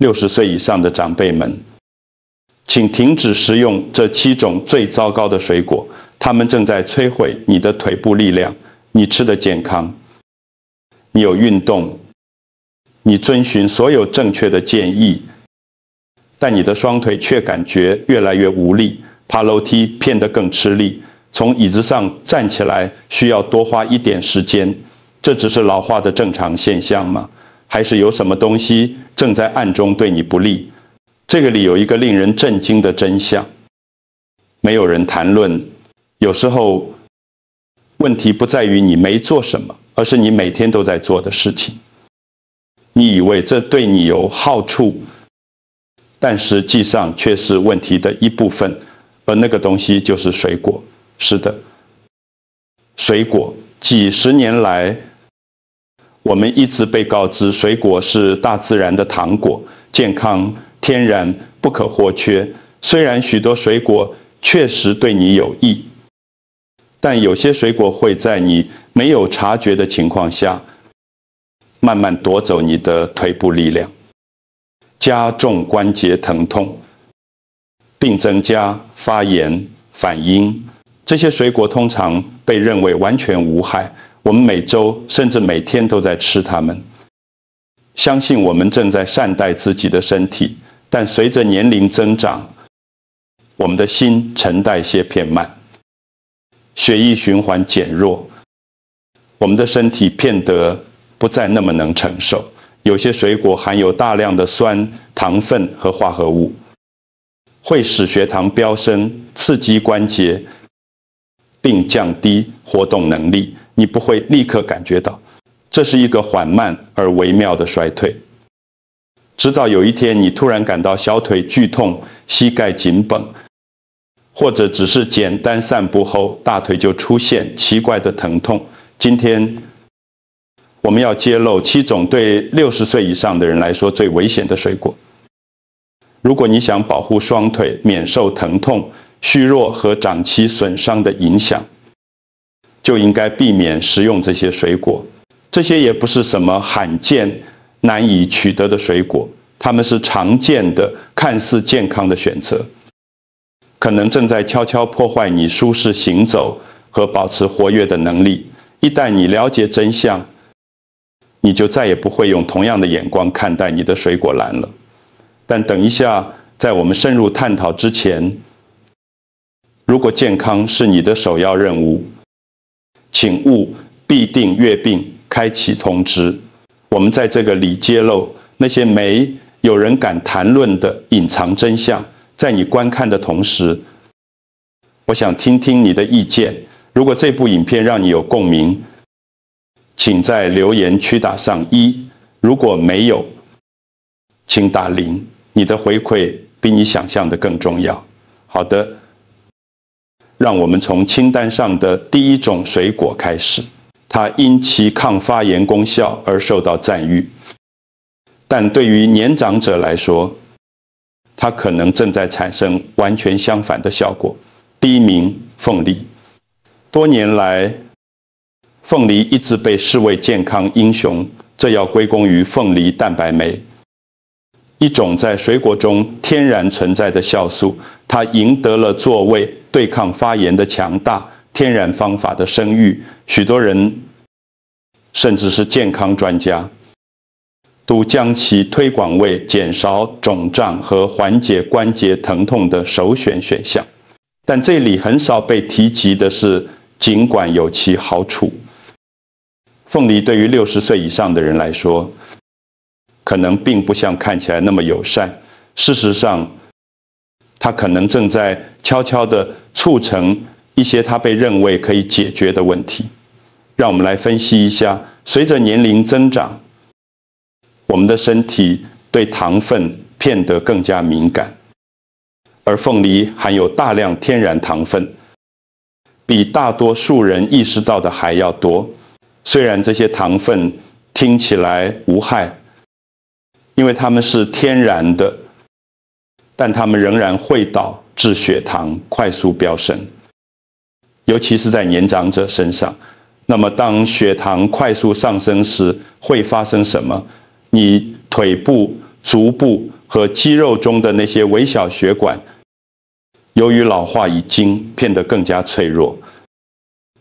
60岁以上的长辈们，请停止食用这7种最糟糕的水果，它们正在摧毁你的腿部力量。你吃的健康，你有运动，你遵循所有正确的建议，但你的双腿却感觉越来越无力，爬楼梯变得更吃力，从椅子上站起来需要多花一点时间。这只是老化的正常现象吗？还是有什么东西正在暗中对你不利？这个里有一个令人震惊的真相，没有人谈论。有时候问题不在于你没做什么，而是你每天都在做的事情。你以为这对你有好处，但实际上却是问题的一部分，而那个东西就是水果。是的，水果。几十年来，我们一直被告知水果是大自然的糖果，健康、天然、不可或缺。虽然许多水果确实对你有益，但有些水果会在你没有察觉的情况下，慢慢夺走你的腿部力量，加重关节疼痛，并增加发炎反应。这些水果通常被认为完全无害，我们每周甚至每天都在吃它们。相信我们正在善待自己的身体，但随着年龄增长，我们的新陈代谢变慢，血液循环减弱，我们的身体变得不再那么能承受。有些水果含有大量的酸、糖分和化合物，会使血糖飙升，刺激关节，并降低活动能力。你不会立刻感觉到，这是一个缓慢而微妙的衰退。直到有一天你突然感到小腿剧痛、膝盖紧绷，或者只是简单散步后大腿就出现奇怪的疼痛。今天我们要揭露7种对60岁以上的人来说最危险的水果。如果你想保护双腿免受疼痛、虚弱和长期损伤的影响，就应该避免食用这些水果。这些也不是什么罕见、难以取得的水果，它们是常见的、看似健康的选择，可能正在悄悄破坏你舒适行走和保持活跃的能力。一旦你了解真相，你就再也不会用同样的眼光看待你的水果篮了。但等一下，在我们深入探讨之前，如果健康是你的首要任务，请勿必定阅并开启通知。我们在这个里揭露那些没有人敢谈论的隐藏真相。在你观看的同时，我想听听你的意见。如果这部影片让你有共鸣，请在留言区打上1，如果没有，请打0。你的回馈比你想象的更重要。好的，让我们从清单上的第1种水果开始。它因其抗发炎功效而受到赞誉，但对于年长者来说，它可能正在产生完全相反的效果。第1名，凤梨。多年来，凤梨一直被视为健康英雄，这要归功于凤梨蛋白酶，一种在水果中天然存在的酵素。它赢得了作为对抗发炎的强大天然方法的声誉。许多人，甚至是健康专家，都将其推广为减少肿胀和缓解关节疼痛的首选选项。但这里很少被提及的是，尽管有其好处，凤梨对于60岁以上的人来说，可能并不像看起来那么友善。事实上，它可能正在悄悄地促成一些它被认为可以解决的问题。让我们来分析一下，随着年龄增长，我们的身体对糖分变得更加敏感，而凤梨含有大量天然糖分，比大多数人意识到的还要多。虽然这些糖分听起来无害，因为它们是天然的，但它们仍然会导致血糖快速飙升，尤其是在年长者身上。那么当血糖快速上升时，会发生什么？你腿部足部和肌肉中的那些微小血管，由于老化已经变得更加脆弱，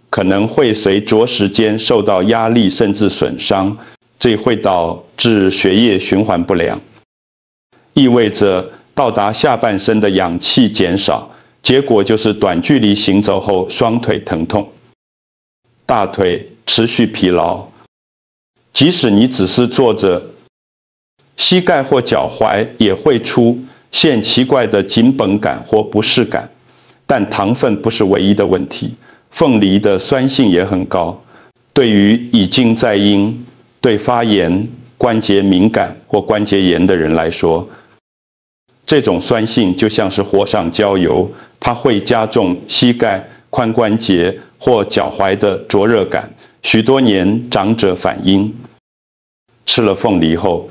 可能会随着时间受到压力甚至损伤，这会导致血液循环不良，意味着到达下半身的氧气减少，结果就是短距离行走后双腿疼痛，大腿持续疲劳，即使你只是坐着，膝盖或脚踝也会出现奇怪的紧绷感或不适感。但糖分不是唯一的问题，凤梨的酸性也很高，对于已经在阴、对发炎、关节敏感或关节炎的人来说，这种酸性就像是火上浇油，它会加重膝盖、髋关节或脚踝的灼热感。许多年长者反映，吃了凤梨后，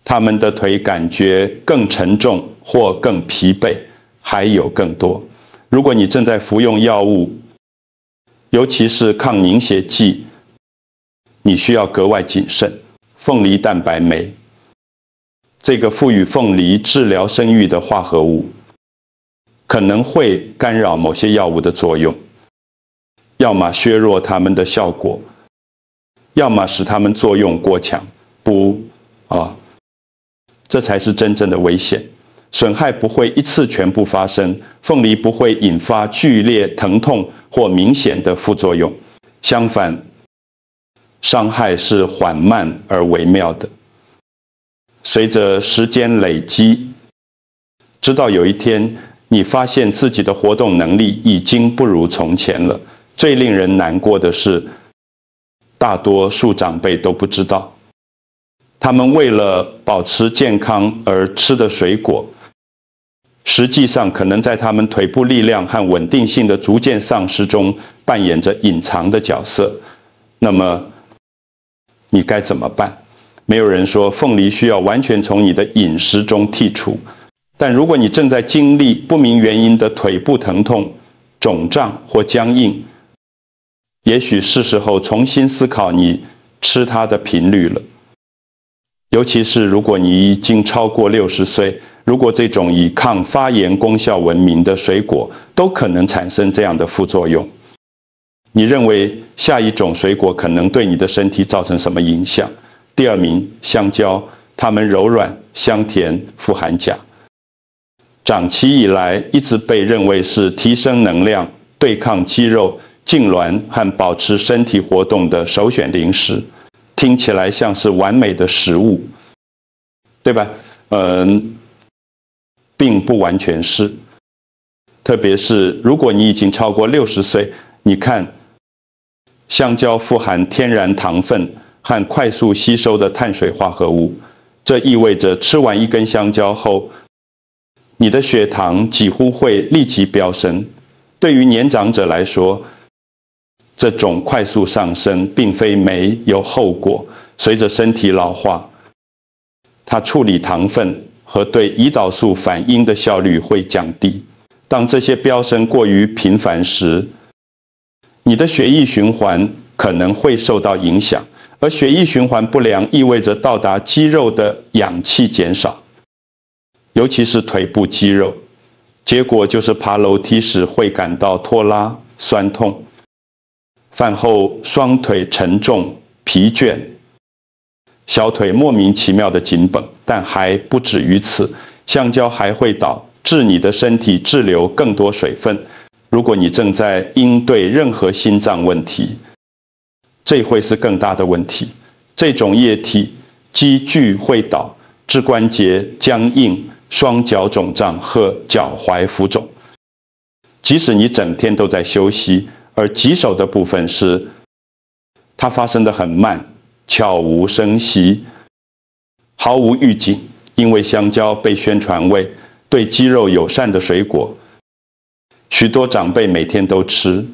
他们的腿感觉更沉重或更疲惫，还有更多。如果你正在服用药物，尤其是抗凝血剂，你需要格外谨慎。凤梨蛋白酶，这个赋予凤梨治疗生育的化合物，可能会干扰某些药物的作用，要么削弱它们的效果，要么使它们作用过强。这才是真正的危险。损害不会一次全部发生，凤梨不会引发剧烈疼痛或明显的副作用，相反，伤害是缓慢而微妙的。随着时间累积，直到有一天你发现自己的活动能力已经不如从前了。最令人难过的是，大多数长辈都不知道，他们为了保持健康而吃的水果，实际上可能在他们腿部力量和稳定性的逐渐丧失中扮演着隐藏的角色。那么你该怎么办？没有人说凤梨需要完全从你的饮食中剔除，但如果你正在经历不明原因的腿部疼痛、肿胀或僵硬，也许是时候重新思考你吃它的频率了。尤其是如果你已经超过60岁，如果这种以抗发炎功效闻名的水果都可能产生这样的副作用，你认为下一种水果可能对你的身体造成什么影响？第2名，香蕉，它们柔软、香甜，富含钾。长期以来一直被认为是提升能量、对抗肌肉、痉挛和保持身体活动的首选零食。听起来像是完美的食物，对吧？并不完全是。特别是如果你已经超过60岁，你看，香蕉富含天然糖分和快速吸收的碳水化合物，这意味着吃完一根香蕉后，你的血糖几乎会立即飙升。对于年长者来说，这种快速上升并非没有后果。随着身体老化，它处理糖分和对胰岛素反应的效率会降低。当这些飙升过于频繁时，你的血液循环可能会受到影响，而血液循环不良意味着到达肌肉的氧气减少，尤其是腿部肌肉。结果就是爬楼梯时会感到拖拉、酸痛，饭后双腿沉重、疲倦，小腿莫名其妙的紧绷。但还不止于此，香蕉还会导致你的身体滞留更多水分。如果你正在应对任何心脏问题，这会是更大的问题。这种液体积聚会导致关节僵硬、双脚肿胀和脚踝浮肿。即使你整天都在休息，而棘手的部分是，它发生得很慢，悄无声息，毫无预警。因为香蕉被宣传为对肌肉友善的水果，许多长辈每天都吃，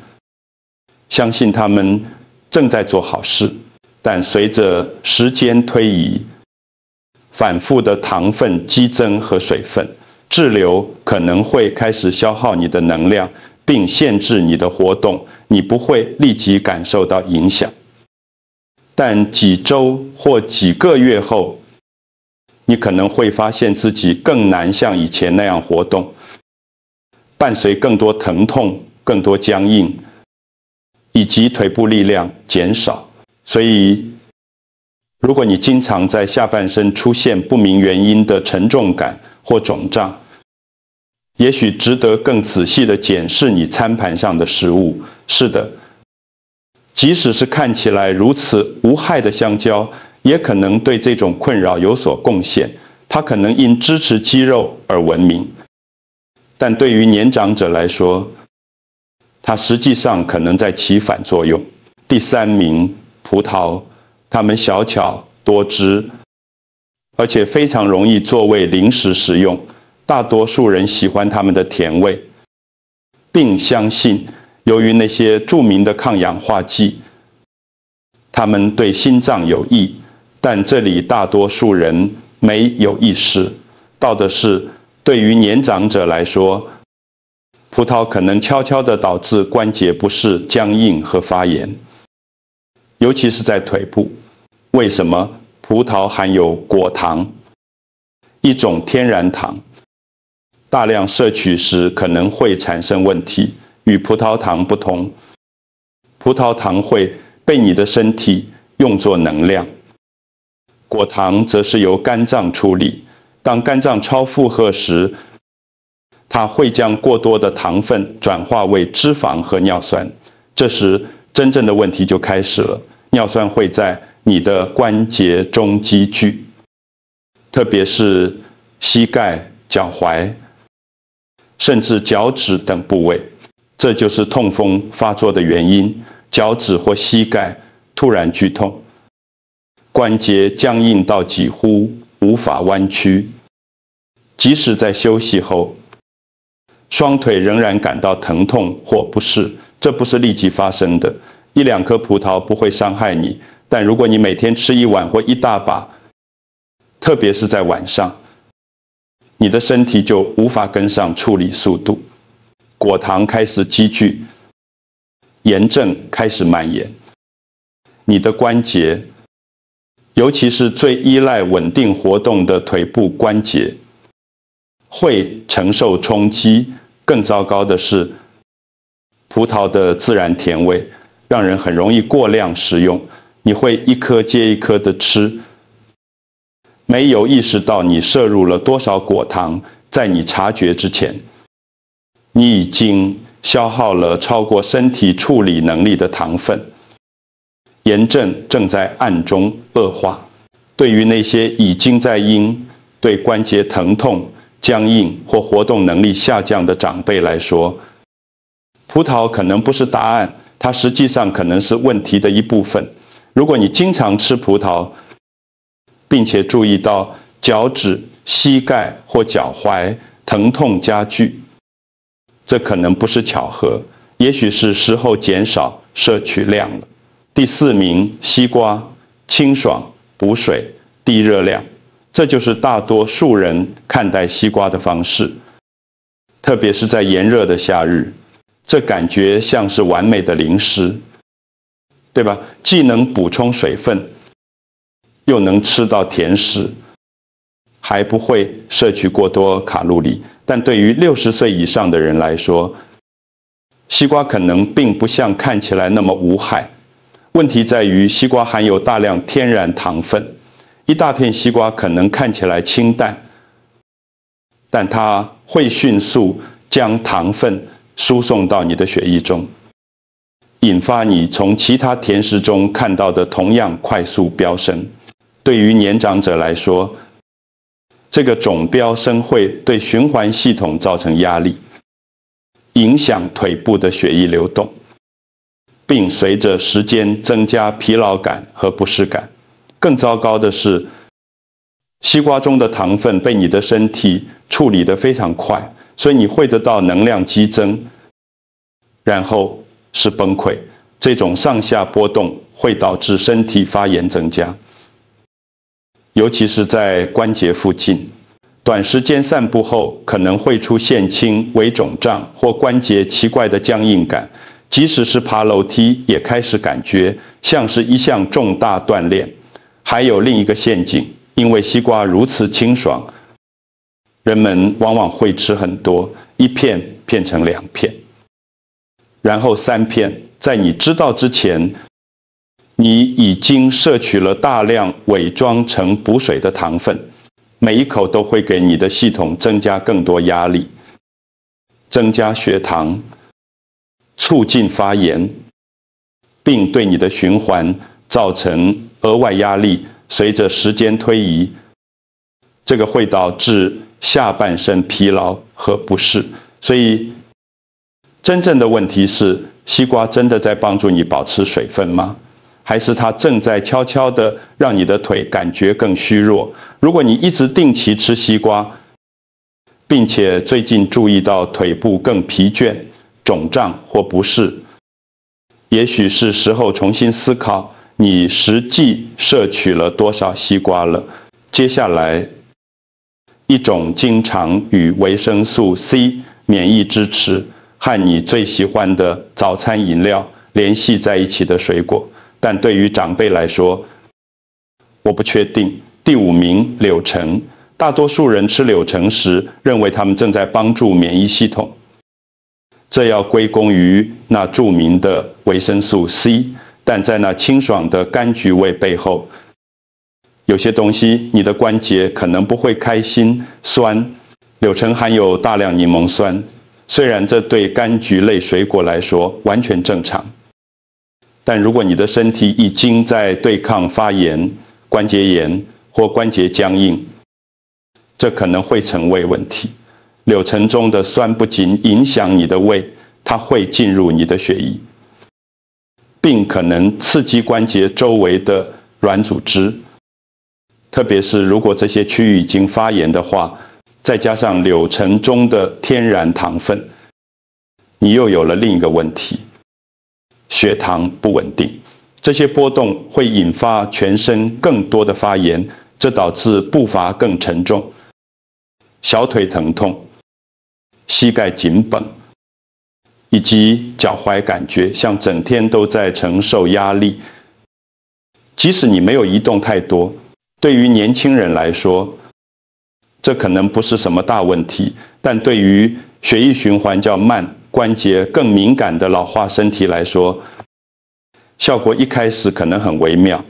相信他们正在做好事。但随着时间推移，反复的糖分激增和水分滞留可能会开始消耗你的能量，并限制你的活动。你不会立即感受到影响，但几周或几个月后，你可能会发现自己更难像以前那样活动，伴随更多疼痛、更多僵硬，以及腿部力量减少。所以，如果你经常在下半身出现不明原因的沉重感或肿胀，也许值得更仔细地检视你餐盘上的食物。是的，即使是看起来如此无害的香蕉，也可能对这种困扰有所贡献。它可能因支持肌肉而闻名，但对于年长者来说，它实际上可能在起反作用。第三名，葡萄，它们小巧多汁，而且非常容易作为零食食用。大多数人喜欢它们的甜味，并相信由于那些著名的抗氧化剂，它们对心脏有益。但这里大多数人没有意识到的是，对于年长者来说，葡萄可能悄悄地导致关节不适、僵硬和发炎，尤其是在腿部。为什么？葡萄含有果糖，一种天然糖，大量摄取时可能会产生问题。与葡萄糖不同，葡萄糖会被你的身体用作能量，果糖则是由肝脏处理。当肝脏超负荷时，它会将过多的糖分转化为脂肪和尿酸。这时，真正的问题就开始了。尿酸会在你的关节中积聚，特别是膝盖、脚踝，甚至脚趾等部位。这就是痛风发作的原因。脚趾或膝盖突然剧痛，关节僵硬到几乎无法弯曲，即使在休息后，双腿仍然感到疼痛或不适。这不是立即发生的。一两颗葡萄不会伤害你，但如果你每天吃一碗或一大把，特别是在晚上，你的身体就无法跟上处理速度，果糖开始积聚，炎症开始蔓延，你的关节，尤其是最依赖稳定活动的腿部关节，会承受冲击。更糟糕的是，葡萄的自然甜味让人很容易过量食用，你会一颗接一颗的吃，没有意识到你摄入了多少果糖。在你察觉之前，你已经消耗了超过身体处理能力的糖分。炎症正在暗中恶化。对于那些已经在因对关节疼痛、僵硬或活动能力下降的长辈来说，葡萄可能不是答案，它实际上可能是问题的一部分。如果你经常吃葡萄，并且注意到脚趾、膝盖或脚踝疼痛加剧，这可能不是巧合，也许是时候减少摄取量了。第四名，西瓜，清爽、补水、低热量。这就是大多数人看待西瓜的方式，特别是在炎热的夏日，这感觉像是完美的零食，对吧？既能补充水分，又能吃到甜食，还不会摄取过多卡路里。但对于60岁以上的人来说，西瓜可能并不像看起来那么无害。问题在于，西瓜含有大量天然糖分，一大片西瓜可能看起来清淡，但它会迅速将糖分输送到你的血液中，引发你从其他甜食中看到的同样快速飙升。对于年长者来说，这个总飙升会对循环系统造成压力，影响腿部的血液流动，并随着时间增加疲劳感和不适感。更糟糕的是，西瓜中的糖分被你的身体处理得非常快，所以你会得到能量激增，然后是崩溃。这种上下波动会导致身体发炎增加，尤其是在关节附近。短时间散步后可能会出现轻微肿胀或关节奇怪的僵硬感，即使是爬楼梯也开始感觉像是一项重大锻炼。还有另一个陷阱，因为西瓜如此清爽，人们往往会吃很多，一片片成2片，然后3片。在你知道之前，你已经摄取了大量伪装成补水的糖分，每一口都会给你的系统增加更多压力，增加血糖，促进发炎，并对你的循环造成额外压力。随着时间推移，这个会导致下半身疲劳和不适。所以真正的问题是，西瓜真的在帮助你保持水分吗？还是它正在悄悄地让你的腿感觉更虚弱？如果你一直定期吃西瓜，并且最近注意到腿部更疲倦、肿胀或不适，也许是时候重新思考你实际摄取了多少西瓜了。接下来，一种经常与维生素 C 免疫支持和你最喜欢的早餐饮料联系在一起的水果，但对于长辈来说，我不确定。第5名，柳橙。大多数人吃柳橙时，认为他们正在帮助免疫系统，这要归功于那著名的维生素 C。但在那清爽的柑橘味背后，有些东西你的关节可能不会开心、酸。柳橙含有大量柠檬酸，虽然这对柑橘类水果来说完全正常，但如果你的身体已经在对抗发炎、关节炎或关节僵硬，这可能会成为问题。柳橙中的酸不仅影响你的胃，它会进入你的血液，并可能刺激关节周围的软组织，特别是如果这些区域已经发炎的话，再加上柳橙中的天然糖分，你又有了另一个问题：血糖不稳定。这些波动会引发全身更多的发炎，这导致步伐更沉重、小腿疼痛、膝盖紧绷，以及脚踝感觉像整天都在承受压力。即使你没有移动太多，对于年轻人来说，这可能不是什么大问题，但对于血液循环较慢、关节更敏感的老化身体来说，效果一开始可能很微妙，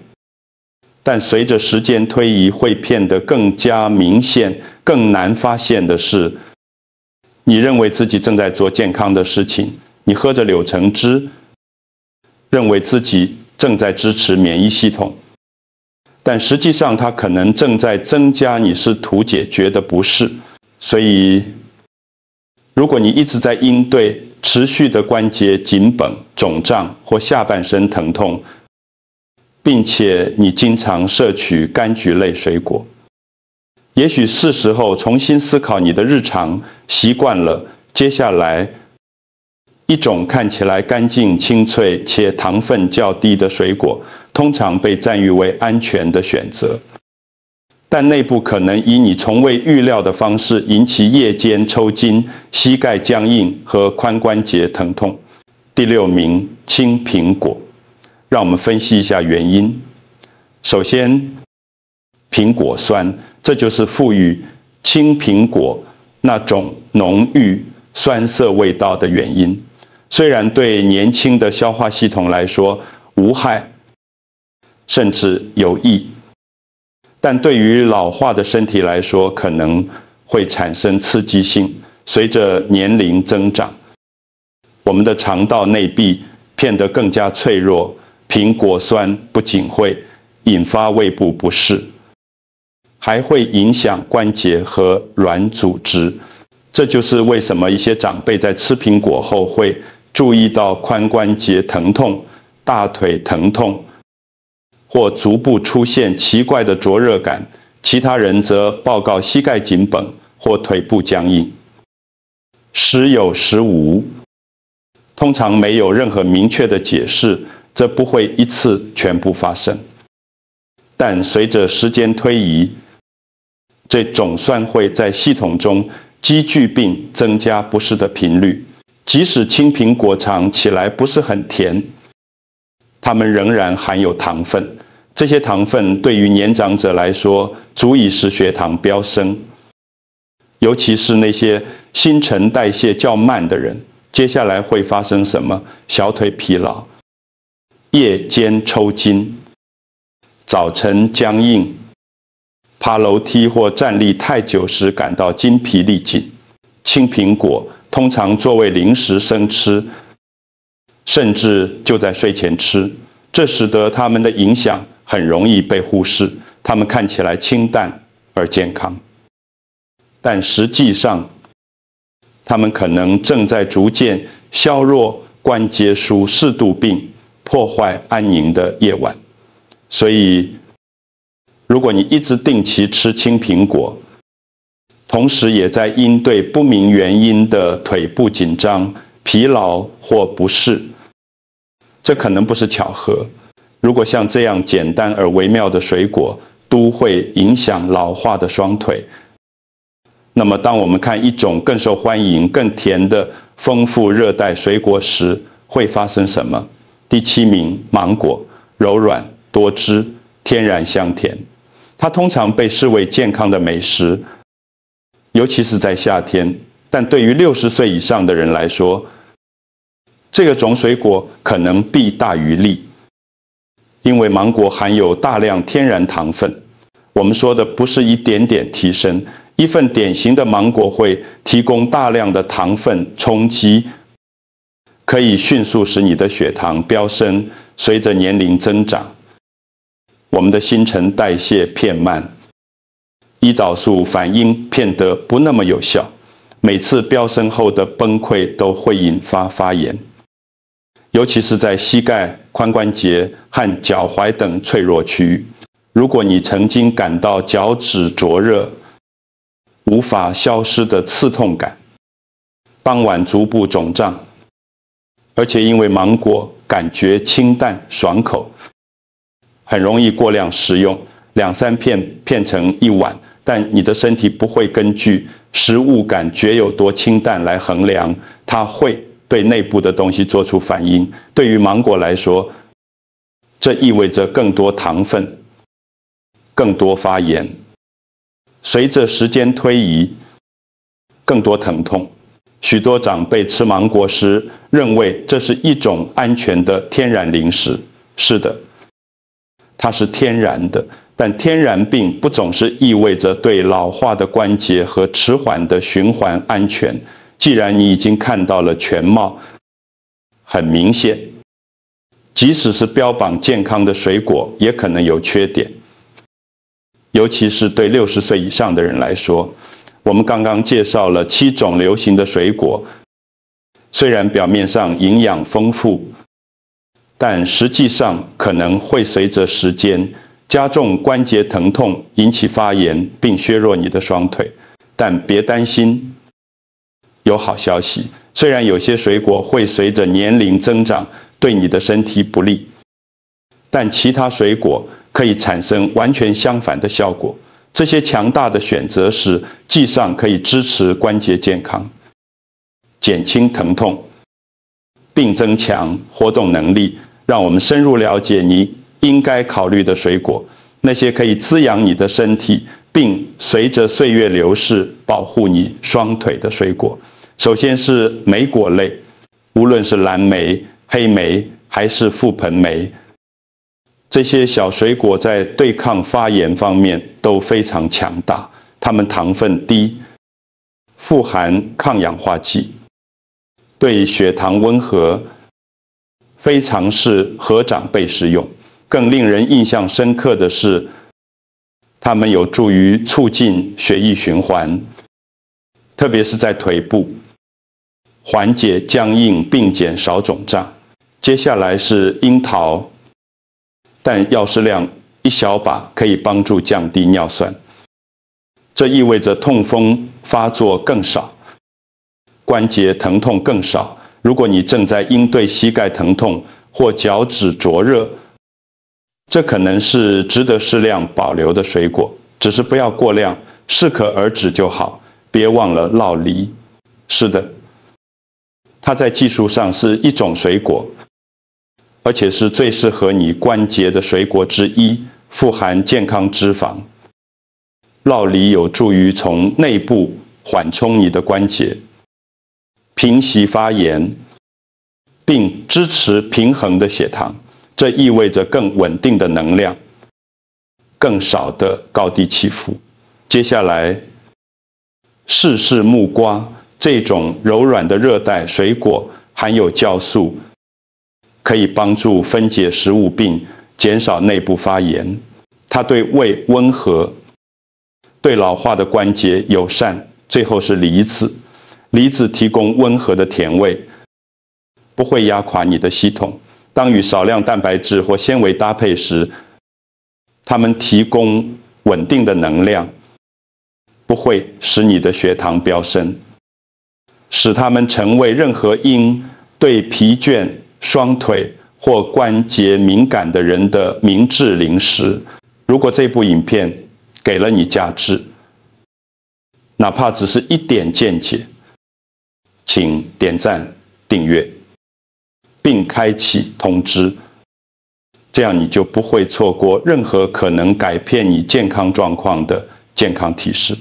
但随着时间推移会变得更加明显。更难发现的是，你认为自己正在做健康的事情，你喝着柳橙汁，认为自己正在支持免疫系统，但实际上它可能正在增加你试图解决的不适。所以如果你一直在应对持续的关节紧绷、肿胀或下半身疼痛，并且你经常摄取柑橘类水果，也许是时候重新思考你的日常习惯了。接下来，一种看起来干净清脆且糖分较低的水果，通常被赞誉为安全的选择，但内部可能以你从未预料的方式引起夜间抽筋、膝盖僵硬和髋关节疼痛。第6名，青苹果。让我们分析一下原因。首先，苹果酸，这就是赋予青苹果那种浓郁酸涩味道的原因。虽然对年轻的消化系统来说无害，甚至有益，但对于老化的身体来说可能会产生刺激性。随着年龄增长，我们的肠道内壁变得更加脆弱，苹果酸不仅会引发胃部不适，还会影响关节和软组织。这就是为什么一些长辈在吃苹果后会注意到髋关节疼痛、大腿疼痛，或足部出现奇怪的灼热感，其他人则报告膝盖紧绷或腿部僵硬。时有时无，通常没有任何明确的解释，这不会一次全部发生。但随着时间推移，这总算会在系统中积聚并增加不适的频率。即使青苹果尝起来不是很甜，它们仍然含有糖分，这些糖分对于年长者来说，足以使血糖飙升。尤其是那些新陈代谢较慢的人，接下来会发生什么？小腿疲劳、夜间抽筋、早晨僵硬、爬楼梯或站立太久时感到筋疲力尽。青苹果通常作为零食生吃，甚至就在睡前吃，这使得它们的影响很容易被忽视。它们看起来清淡而健康，但实际上，它们可能正在逐渐削弱关节疏视度病，破坏安宁的夜晚。所以，如果你一直定期吃青苹果，同时也在应对不明原因的腿部紧张、疲劳或不适，这可能不是巧合。如果像这样简单而微妙的水果都会影响老化的双腿，那么当我们看一种更受欢迎、更甜的丰富热带水果时，会发生什么？第7名，芒果，柔软、多汁、天然香甜。它通常被视为健康的美食，尤其是在夏天。但对于60岁以上的人来说，这个种水果可能弊大于利，因为芒果含有大量天然糖分。我们说的不是一点点提升，一份典型的芒果会提供大量的糖分冲击，可以迅速使你的血糖飙升。随着年龄增长，我们的新陈代谢变慢，胰岛素反应变得不那么有效，每次飙升后的崩溃都会引发发炎，尤其是在膝盖、髋关节和脚踝等脆弱区域。如果你曾经感到脚趾灼热、无法消失的刺痛感，傍晚足部肿胀，而且因为芒果感觉清淡爽口，很容易过量食用，2-3片片成一碗，但你的身体不会根据食物感觉有多清淡来衡量，它会对内部的东西做出反应。对于芒果来说，这意味着更多糖分，更多发炎，随着时间推移，更多疼痛。许多长辈吃芒果时认为这是一种安全的天然零食。是的，它是天然的，但天然并不总是意味着对老化的关节和迟缓的循环安全。既然你已经看到了全貌，很明显，即使是标榜健康的水果也可能有缺点，尤其是对60岁以上的人来说。我们刚刚介绍了7种流行的水果，虽然表面上营养丰富，但实际上可能会随着时间加重关节疼痛，引起发炎，并削弱你的双腿。但别担心，有好消息，虽然有些水果会随着年龄增长对你的身体不利，但其他水果可以产生完全相反的效果。这些强大的选择时，既上可以支持关节健康，减轻疼痛，并增强活动能力。让我们深入了解你应该考虑的水果，那些可以滋养你的身体，并随着岁月流逝保护你双腿的水果。首先是莓果类，无论是蓝莓、黑莓还是覆盆莓，这些小水果在对抗发炎方面都非常强大。它们糖分低，富含抗氧化剂，对血糖温和，非常适合长辈食用。更令人印象深刻的是，它们有助于促进血液循环，特别是在腿部，缓解僵硬并减少肿胀。接下来是樱桃，但药师量1小把可以帮助降低尿酸，这意味着痛风发作更少，关节疼痛更少。如果你正在应对膝盖疼痛或脚趾灼热，这可能是值得适量保留的水果，只是不要过量，适可而止就好。别忘了酪梨。是的，它在技术上是一种水果，而且是最适合你关节的水果之一，富含健康脂肪。酪梨有助于从内部缓冲你的关节，平息发炎，并支持平衡的血糖。这意味着更稳定的能量，更少的高低起伏。接下来，试试木瓜，这种柔软的热带水果含有酵素，可以帮助分解食物并减少内部发炎。它对胃温和，对老化的关节友善。最后是梨子，梨子提供温和的甜味，不会压垮你的系统。当与少量蛋白质或纤维搭配时，它们提供稳定的能量，不会使你的血糖飙升，使它们成为任何因对疲倦、双腿或关节敏感的人的明智零食。如果这部影片给了你价值，哪怕只是一点见解，请点赞、订阅，并开启通知，这样你就不会错过任何可能改变你健康状况的健康提示。